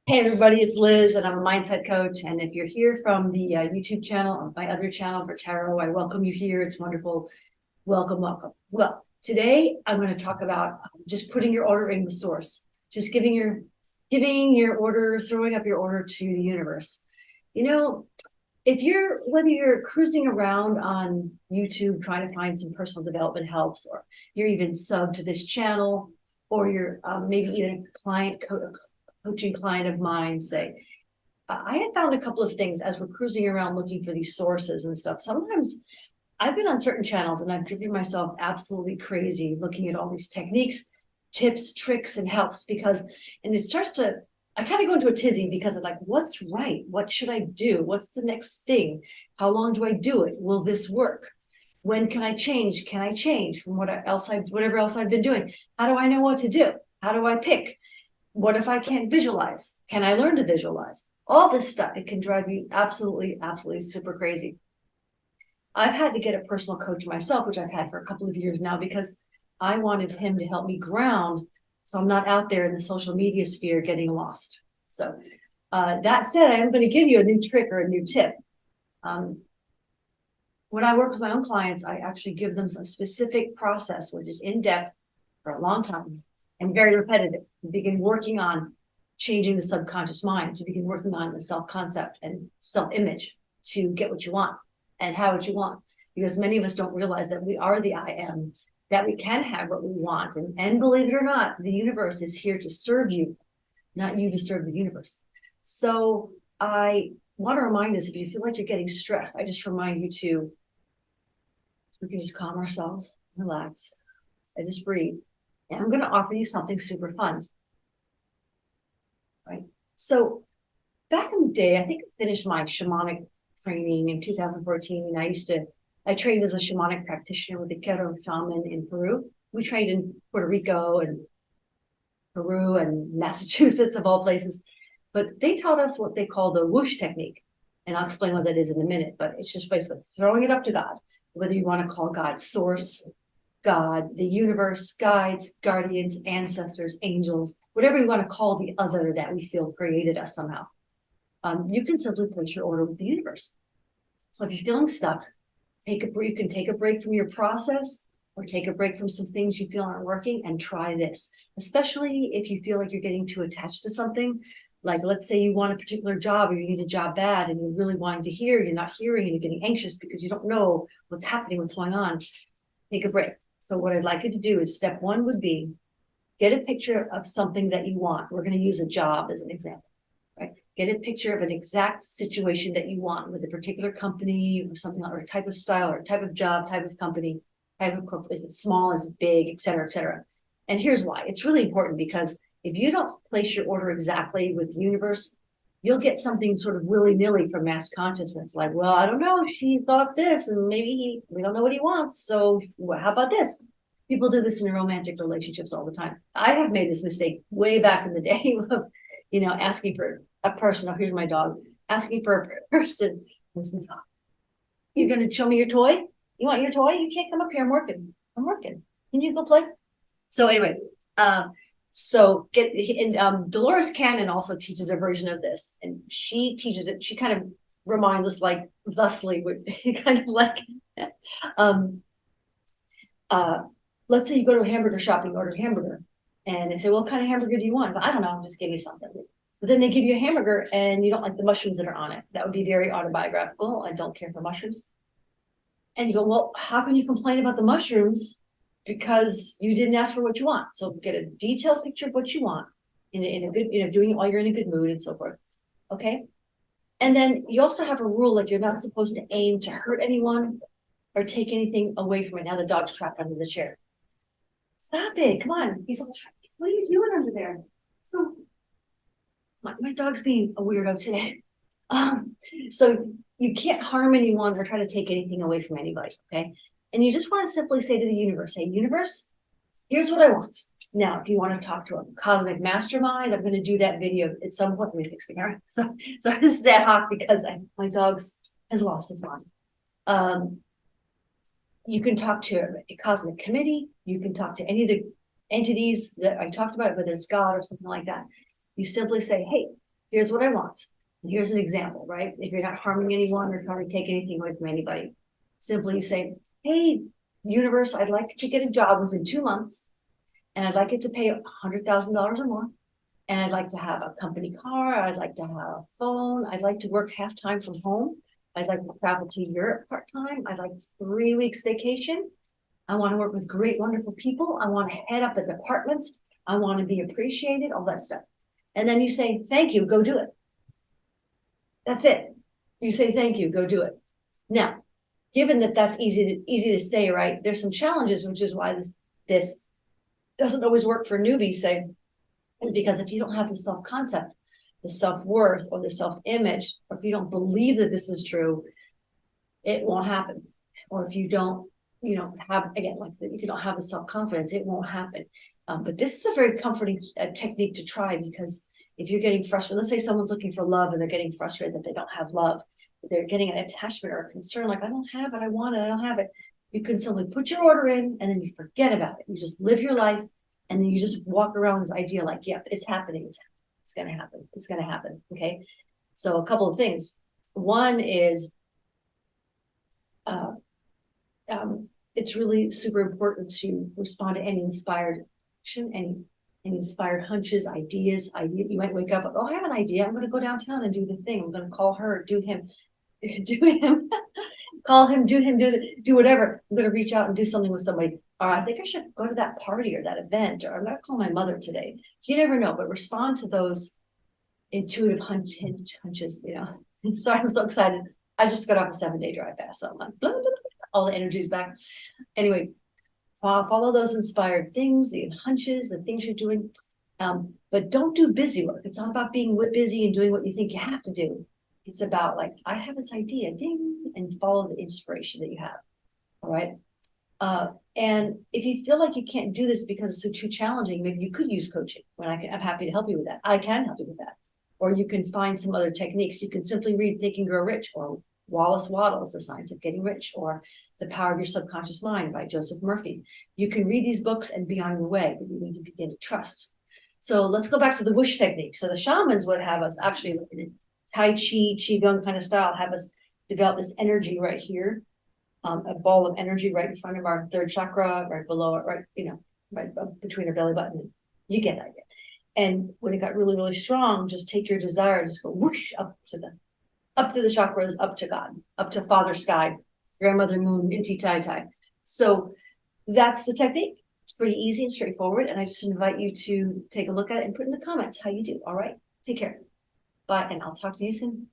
Hey everybody, it's Liz and I'm a mindset coach. And if you're here from the YouTube channel or my other channel for tarot, I welcome you here. It's wonderful. Welcome, welcome. Well, today I'm going to talk about just putting your order in the source, just giving your order, throwing up your order to the universe. You know, whether you're cruising around on YouTube trying to find some personal development helps, or you're even subbed to this channel, or you're maybe even a coaching client of mine, say, I had found a couple of things as we're cruising around looking for these sources and stuff. Sometimes I've been on certain channels and I've driven myself absolutely crazy looking at all these techniques, tips, tricks, and helps and I kind of go into a tizzy because I'm like, what's right? What should I do? What's the next thing? How long do I do it? Will this work? When can I change? Can I change from whatever else I've been doing? How do I know what to do? How do I pick? What if I can't visualize? Can I learn to visualize? All this stuff, it can drive you absolutely, absolutely super crazy. I've had to get a personal coach myself, which I've had for a couple of years now, because I wanted him to help me ground so I'm not out there in the social media sphere getting lost. So that said, I am going to give you a new trick or a new tip. When I work with my own clients, I actually give them a specific process, which is in depth for a long time and very repetitive, to begin working on changing the subconscious mind, to begin working on the self-concept and self-image to get what you want and have what you want. Because many of us don't realize that we are the I am, that we can have what we want. And believe it or not, the universe is here to serve you, not you to serve the universe. So I want to remind us, if you feel like you're getting stressed, I just remind you to, we can just calm ourselves, relax, and just breathe. And I'm going to offer you something super fun. Right. So back in the day, I think I finished my shamanic training in 2014. I trained as a shamanic practitioner with the Quero shaman in Peru. We trained in Puerto Rico and Peru and Massachusetts, of all places. But they taught us what they call the whoosh technique. And I'll explain what that is in a minute, but it's just basically throwing it up to God, whether you want to call God source, God, the universe, guides, guardians, ancestors, angels, whatever you want to call the other that we feel created us somehow. You can simply place your order with the universe. So if you're feeling stuck, you can take a break from your process or take a break from some things you feel aren't working and try this, especially if you feel like you're getting too attached to something. Like, let's say you want a particular job or you need a job bad and you're really wanting to hear, you're not hearing, and you're getting anxious because you don't know what's happening, what's going on. Take a break. So what I'd like you to do is step one would be get a picture of something that you want. We're going to use a job as an example, right? Get a picture of an exact situation that you want with a particular company or something, or a type of style or type of job, type of company, type of corporate. Is it small? Is it big, et cetera, et cetera. And here's why. It's really important, because if you don't place your order exactly with the universe, you'll get something sort of willy-nilly from mass consciousness. Like, well, I don't know, she thought this, and maybe we don't know what he wants. So how about this? People do this in romantic relationships all the time. I have made this mistake way back in the day of, asking for a person. Oh, here's my dog. Asking for a person. You're going to show me your toy? You want your toy? You can't come up here. I'm working. Can you go play? So anyway, Dolores Cannon also teaches a version of this, and she teaches it. She kind of reminds us like thusly, kind of like, let's say you go to a hamburger shop and you order a hamburger, and they say, well, what kind of hamburger do you want? But I don't know, just give me something. But then they give you a hamburger and you don't like the mushrooms that are on it. That would be very autobiographical. I don't care for mushrooms. And you go, well, how can you complain about the mushrooms? Because you didn't ask for what you want. So get a detailed picture of what you want in a good, doing it while you're in a good mood and so forth. Okay. And then you also have a rule, like you're not supposed to aim to hurt anyone or take anything away from it. Now the dog's trapped under the chair. Stop it. Come on. He's all trapped. What are you doing under there? So my dog's being a weirdo today. So you can't harm anyone or try to take anything away from anybody. Okay. And you just want to simply say to the universe, hey, universe, here's what I want. Now, if you want to talk to a cosmic mastermind, I'm going to do that video at some point. Let me fix the camera. So this is ad hoc because my dog has lost his mind. You can talk to a cosmic committee. You can talk to any of the entities that I talked about, whether it's God or something like that. You simply say, hey, Here's what I want. Here's an example, right? If you're not harming anyone or trying to take anything away from anybody, simply say, hey, universe, I'd like to get a job within 2 months, and I'd like it to pay $100,000 or more. And I'd like to have a company car. I'd like to have a phone. I'd like to work half time from home. I'd like to travel to Europe part-time. I'd like 3 weeks vacation. I want to work with great, wonderful people. I want to head up the departments. I want to be appreciated, all that stuff. And then you say, thank you, go do it. That's it. You say, thank you, go do it. Now, given that that's easy to say, right? There's some challenges, which is why this doesn't always work for newbies, say, is because if you don't have the self-concept, the self-worth, or the self-image, or if you don't believe that this is true, it won't happen. Or if you don't, have, again, like if you don't have the self-confidence, it won't happen. But this is a very comforting technique to try, because if you're getting frustrated, let's say someone's looking for love and they're getting frustrated that they don't have love, they're getting an attachment or a concern, like, I don't have it, I want it, I don't have it. You can simply put your order in and then you forget about it. You just live your life, and then you just walk around with this idea like, yep, it's happening, it's going to happen, it's going to happen. Okay. So a couple of things. One is, it's really super important to respond to any inspired action, any inspired hunches, ideas. You might wake up, oh, I have an idea. I'm going to go downtown and do the thing. I'm going to call her, do him, call him, do whatever. I'm going to reach out and do something with somebody. Or I think I should go to that party or that event, or I'm going to call my mother today. You never know, but respond to those intuitive hunches, Sorry, I'm so excited. I just got off a 7-day drive fast, so I'm like, blah, blah, blah, all the energy's back. Anyway, follow those inspired things, the hunches, the things you're doing. But don't do busy work. It's not about being busy and doing what you think you have to do. It's about like, I have this idea, ding, and follow the inspiration that you have. All right. And if you feel like you can't do this because it's too challenging, maybe you could use coaching. I'm happy to help you with that. I can help you with that. Or you can find some other techniques. You can simply read Think and Grow Rich, or Wallace Wattles, The Science of Getting Rich, or The Power of Your Subconscious Mind by Joseph Murphy. You can read these books and be on your way, but you need to begin to trust. So let's go back to the whoosh technique. So the shamans would have us actually, in a Tai Chi, Qigong kind of style, have us develop this energy right here, a ball of energy right in front of our third chakra, right below it, right between our belly button. You get that idea. And when it got really, really strong, just take your desire, just go whoosh up to the chakras, up to God, up to Father Sky, Grandmother Moon, Inti Tai Tai. So that's the technique. It's pretty easy and straightforward. And I just invite you to take a look at it and put in the comments how you do. All right. Take care. Bye. And I'll talk to you soon.